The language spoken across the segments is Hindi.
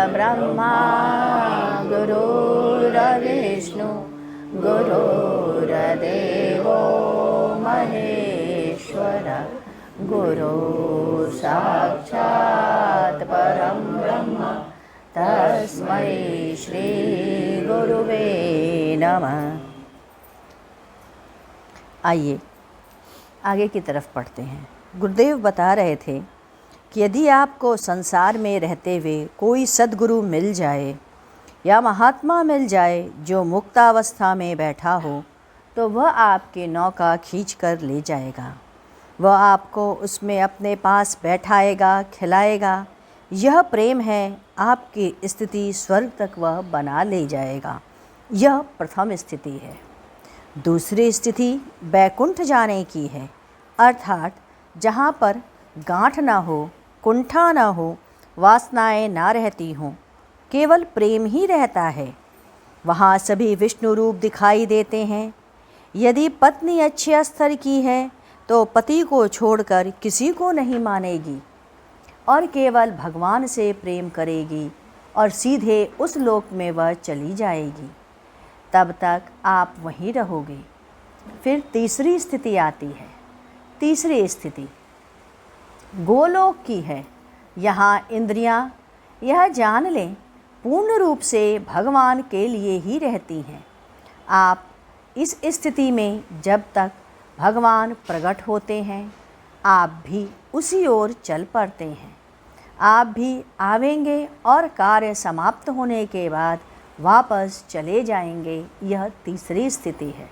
परब्रह्मा गुरुर्विष्णु गुरुर्देवो महेश्वर गुरु साक्षात् परं ब्रह्म तस्मै श्री गुरुवे नमः। आइए आगे की तरफ पढ़ते हैं। गुरुदेव बता रहे थे कि यदि आपको संसार में रहते हुए कोई सद्गुरु मिल जाए या महात्मा मिल जाए जो मुक्तावस्था में बैठा हो, तो वह आपके नौका खींच कर ले जाएगा। वह आपको उसमें अपने पास बैठाएगा, खिलाएगा। यह प्रेम है, आपकी स्थिति स्वर्ग तक वह बना ले जाएगा। यह प्रथम स्थिति है। दूसरी स्थिति बैकुंठ जाने की है, अर्थात जहाँ पर गांठ ना हो, कुंठा ना हो, वासनाएं ना रहती हों, केवल प्रेम ही रहता है। वहाँ सभी विष्णु रूप दिखाई देते हैं। यदि पत्नी अच्छे स्तर की है तो पति को छोड़कर किसी को नहीं मानेगी और केवल भगवान से प्रेम करेगी और सीधे उस लोक में वह चली जाएगी। तब तक आप वहीं रहोगे। फिर तीसरी स्थिति आती है। तीसरी स्थिति गोलोक की है। यहाँ इंद्रियाँ यह जान लें पूर्ण रूप से भगवान के लिए ही रहती हैं। आप इस स्थिति में जब तक भगवान प्रकट होते हैं, आप भी उसी ओर चल पड़ते हैं। आप भी आवेंगे और कार्य समाप्त होने के बाद वापस चले जाएंगे। यह तीसरी स्थिति है।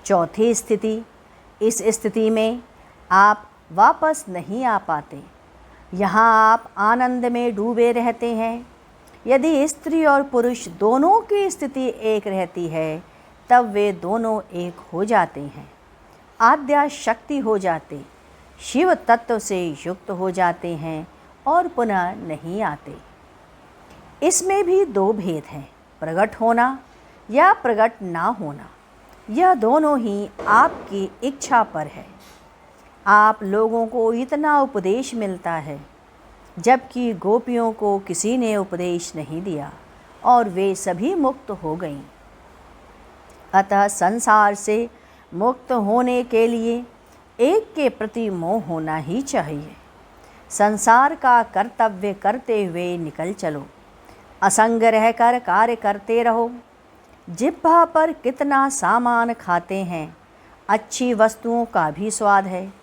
चौथी स्थिति, इस स्थिति में आप वापस नहीं आ पाते। यहाँ आप आनंद में डूबे रहते हैं। यदि स्त्री और पुरुष दोनों की स्थिति एक रहती है, तब वे दोनों एक हो जाते हैं। आद्या शक्ति हो जाते, शिव तत्व से युक्त हो जाते हैं और पुनः नहीं आते। इसमें भी दो भेद हैं, प्रकट होना या प्रकट ना होना। यह दोनों ही आपकी इच्छा पर है। आप लोगों को इतना उपदेश मिलता है, जबकि गोपियों को किसी ने उपदेश नहीं दिया और वे सभी मुक्त हो गईं। अतः संसार से मुक्त होने के लिए एक के प्रति मोह होना ही चाहिए। संसार का कर्तव्य करते हुए निकल चलो। असंग रहकर कार्य करते रहो। जिह्वा पर कितना सामान खाते हैं, अच्छी वस्तुओं का भी स्वाद है,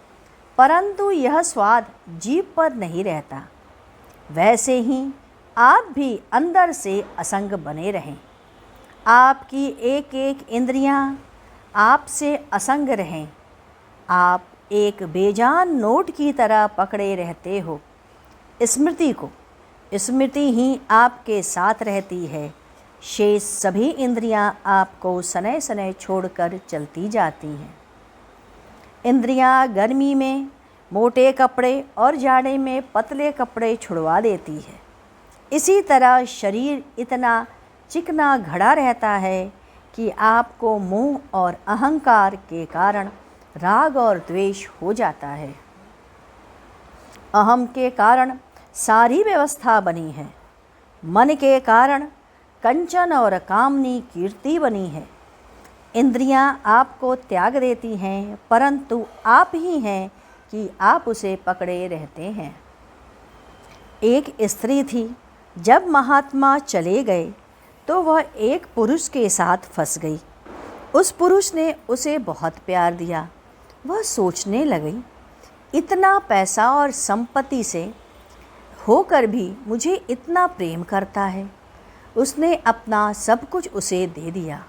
परंतु यह स्वाद जीभ पर नहीं रहता। वैसे ही आप भी अंदर से असंग बने रहें। आपकी एक एक इंद्रियां आपसे असंग रहें। आप एक बेजान नोट की तरह पकड़े रहते हो। स्मृति को, स्मृति ही आपके साथ रहती है। शेष सभी इंद्रियां आपको सनय सनय छोड़कर चलती जाती हैं। इंद्रियां गर्मी में मोटे कपड़े और जाड़े में पतले कपड़े छुड़वा देती है। इसी तरह शरीर इतना चिकना घड़ा रहता है कि आपको मोह और अहंकार के कारण राग और द्वेष हो जाता है। अहम के कारण सारी व्यवस्था बनी है। मन के कारण कंचन और कामनी कीर्ति बनी है। इंद्रियां आपको त्याग देती हैं, परंतु आप ही हैं कि आप उसे पकड़े रहते हैं। एक स्त्री थी, जब महात्मा चले गए तो वह एक पुरुष के साथ फंस गई। उस पुरुष ने उसे बहुत प्यार दिया। वह सोचने लगी, इतना पैसा और संपत्ति से होकर भी मुझे इतना प्रेम करता है। उसने अपना सब कुछ उसे दे दिया।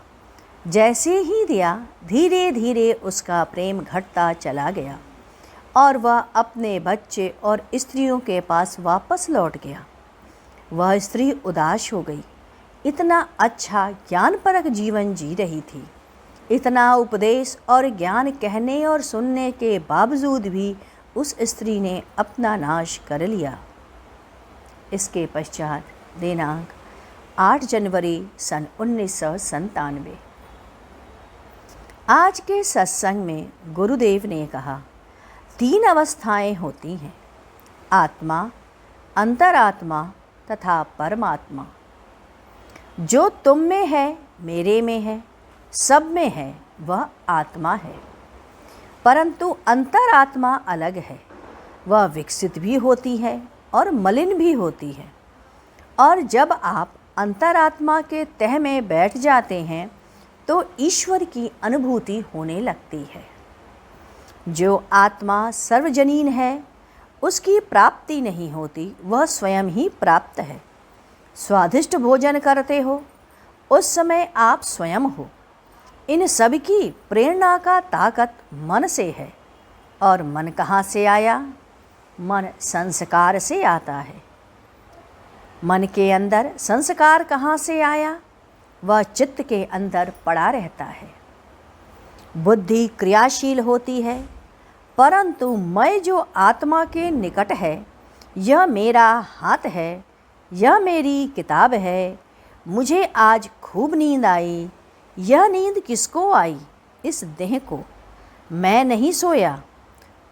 जैसे ही दिया, धीरे धीरे उसका प्रेम घटता चला गया और वह अपने बच्चे और स्त्रियों के पास वापस लौट गया। वह स्त्री उदास हो गई। इतना अच्छा ज्ञानपरक जीवन जी रही थी। इतना उपदेश और ज्ञान कहने और सुनने के बावजूद भी उस स्त्री ने अपना नाश कर लिया। इसके पश्चात दिनांक 8 जनवरी सन 1997। आज के सत्संग में गुरुदेव ने कहा, 3 अवस्थाएं होती हैं, आत्मा, अंतरात्मा तथा परमात्मा। जो तुम में है, मेरे में है, सब में है, वह आत्मा है। परंतु अंतरात्मा अलग है। वह विकसित भी होती है और मलिन भी होती है। और जब आप अंतरात्मा के तह में बैठ जाते हैं तो ईश्वर की अनुभूति होने लगती है। जो आत्मा सर्वजनीन है, उसकी प्राप्ति नहीं होती, वह स्वयं ही प्राप्त है। स्वादिष्ट भोजन करते हो, उस समय आप स्वयं हो। इन सब की प्रेरणा का ताकत मन से है। और मन कहाँ से आया? मन संस्कार से आता है। मन के अंदर संस्कार कहाँ से आया? वह चित्त के अंदर पड़ा रहता है। बुद्धि क्रियाशील होती है, परंतु मैं जो आत्मा के निकट है, यह मेरा हाथ है, यह मेरी किताब है, मुझे आज खूब नींद आई, यह नींद किसको आई? इस देह को। मैं नहीं सोया,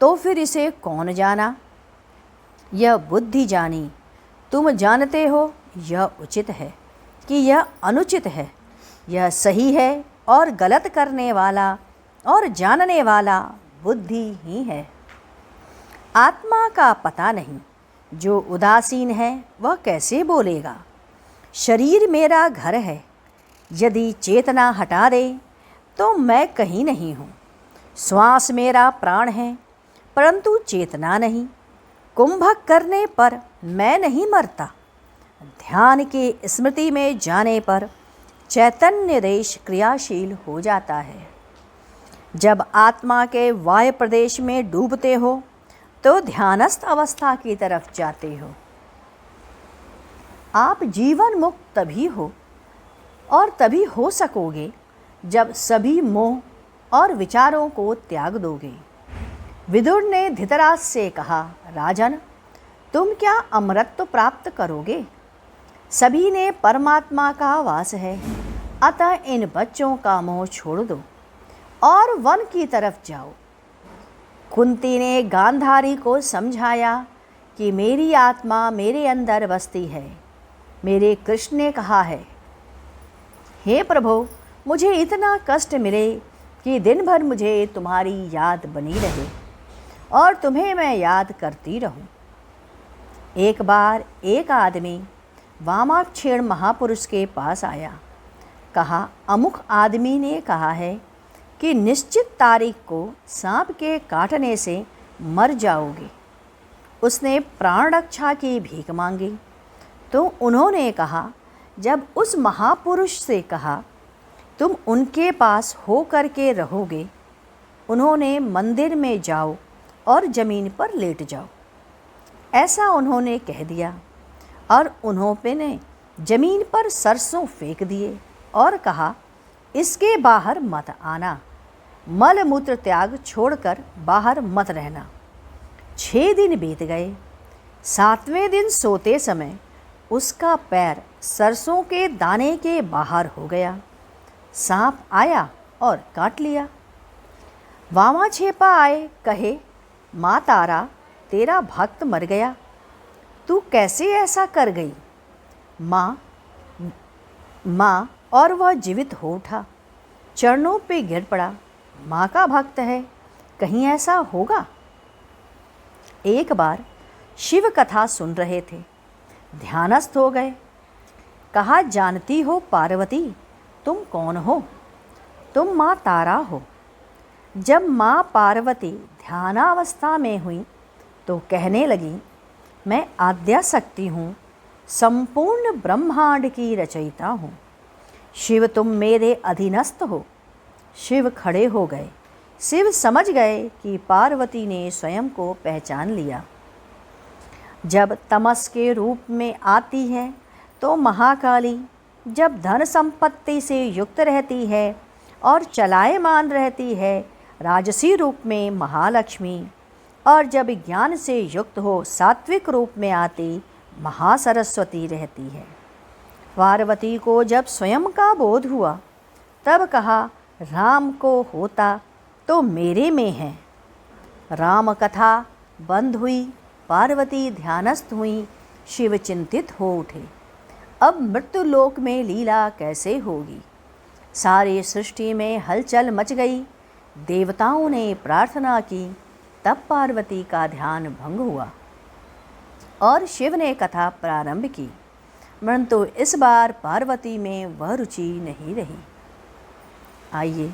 तो फिर इसे कौन जाना? यह बुद्धि जानी। तुम जानते हो यह उचित है कि यह अनुचित है, यह सही है और गलत करने वाला और जानने वाला बुद्धि ही है। आत्मा का पता नहीं। जो उदासीन है वह कैसे बोलेगा? शरीर मेरा घर है, यदि चेतना हटा दे तो मैं कहीं नहीं हूँ। श्वास मेरा प्राण है, परंतु चेतना नहीं। कुंभक करने पर मैं नहीं मरता। ध्यान की स्मृति में जाने पर चैतन्य देश क्रियाशील हो जाता है। जब आत्मा के वाय प्रदेश में डूबते हो तो ध्यानस्थ अवस्था की तरफ जाते हो। आप जीवन मुक्त तभी हो और तभी हो सकोगे जब सभी मोह और विचारों को त्याग दोगे। विदुर ने धृतराष्ट्र से कहा, राजन, तुम क्या अमरत्व प्राप्त करोगे? सभी ने परमात्मा का वास है, अतः इन बच्चों का मोह छोड़ दो और वन की तरफ जाओ। कुंती ने गांधारी को समझाया कि मेरी आत्मा मेरे अंदर बसती है। मेरे कृष्ण ने कहा है, हे प्रभु, मुझे इतना कष्ट मिले कि दिन भर मुझे तुम्हारी याद बनी रहे और तुम्हें मैं याद करती रहूं। एक बार एक आदमी वामाक्षेण महापुरुष के पास आया। कहा, अमुक आदमी ने कहा है कि निश्चित तारीख को सांप के काटने से मर जाओगे। उसने प्राण रक्षा की भीख मांगी तो उन्होंने कहा, जब उस महापुरुष से कहा तुम उनके पास हो कर के रहोगे, उन्होंने मंदिर में जाओ और ज़मीन पर लेट जाओ, ऐसा उन्होंने कह दिया। और उन्होंने ज़मीन पर सरसों फेंक दिए और कहा, इसके बाहर मत आना, मल मूत्र त्याग छोड़कर बाहर मत रहना। 6 दिन बीत गए। 7वें दिन सोते समय उसका पैर सरसों के दाने के बाहर हो गया। सांप आया और काट लिया। वामाक्षेपा आए, कहे, माँ तारा, तेरा भक्त मर गया, तू कैसे ऐसा कर गई? माँ और वह जीवित हो उठा, चरणों पे गिर पड़ा। माँ का भक्त है, कहीं ऐसा होगा? एक बार शिव कथा सुन रहे थे, ध्यानस्थ हो गए। कहा, जानती हो पार्वती, तुम कौन हो? तुम माँ तारा हो। जब माँ पार्वती ध्यानावस्था में हुई तो कहने लगी, मैं आद्याशक्ति हूँ, संपूर्ण ब्रह्मांड की रचयिता हूँ। शिव, तुम मेरे अधीनस्थ हो। शिव खड़े हो गए। शिव समझ गए कि पार्वती ने स्वयं को पहचान लिया। जब तमस के रूप में आती है तो महाकाली, जब धन संपत्ति से युक्त रहती है और चलायमान रहती है राजसी रूप में महालक्ष्मी, और जब ज्ञान से युक्त हो सात्विक रूप में आती महासरस्वती रहती है। पार्वती को जब स्वयं का बोध हुआ तब कहा, राम को होता तो मेरे में है। राम कथा बंद हुई, पार्वती ध्यानस्थ हुई, शिव चिंतित हो उठे। अब मृत्यु लोक में लीला कैसे होगी। सारी सृष्टि में हलचल मच गई। देवताओं ने प्रार्थना की, तब पार्वती का ध्यान भंग हुआ और शिव ने कथा प्रारंभ की, परंतु इस बार पार्वती में वह रुचि नहीं रही। आइए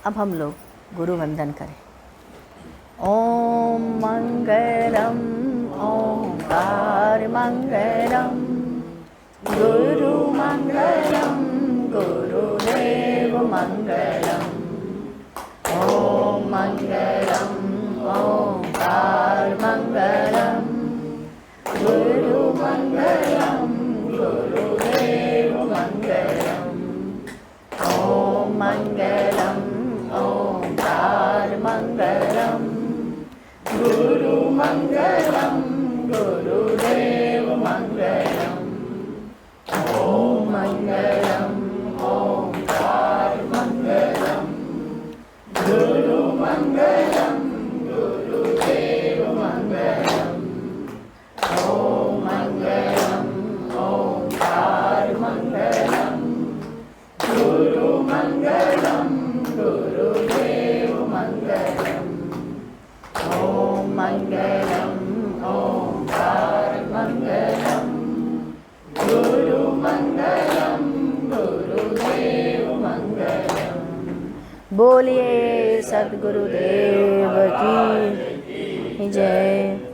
अब हम लोग गुरु वंदन करें। ओम मंगलम ओंकार मंगलम, गुरु मंगलम गुरुदेव मंगलम। ओम मंगलम ओंकार मंगलम, गुरु मंगलम गुरुदेव मंगलम। ओम मंगलम ओंकार मंगलम, गुरु मंगलम गुरुदेव मंगलम। ओम मंगलम ओंकार मंगलम, गुरु मंगलम गुरुदेव मंगलम। ओम मंगलम ओंकार मंगलम, गुरु मंगलम गुरुदेव मंगलम। ओम मंगलम ओंकार मंगलम, गुरु मंगलम गुरुदेव मंगलम। बोलिए सद्गुरुदेव की जय।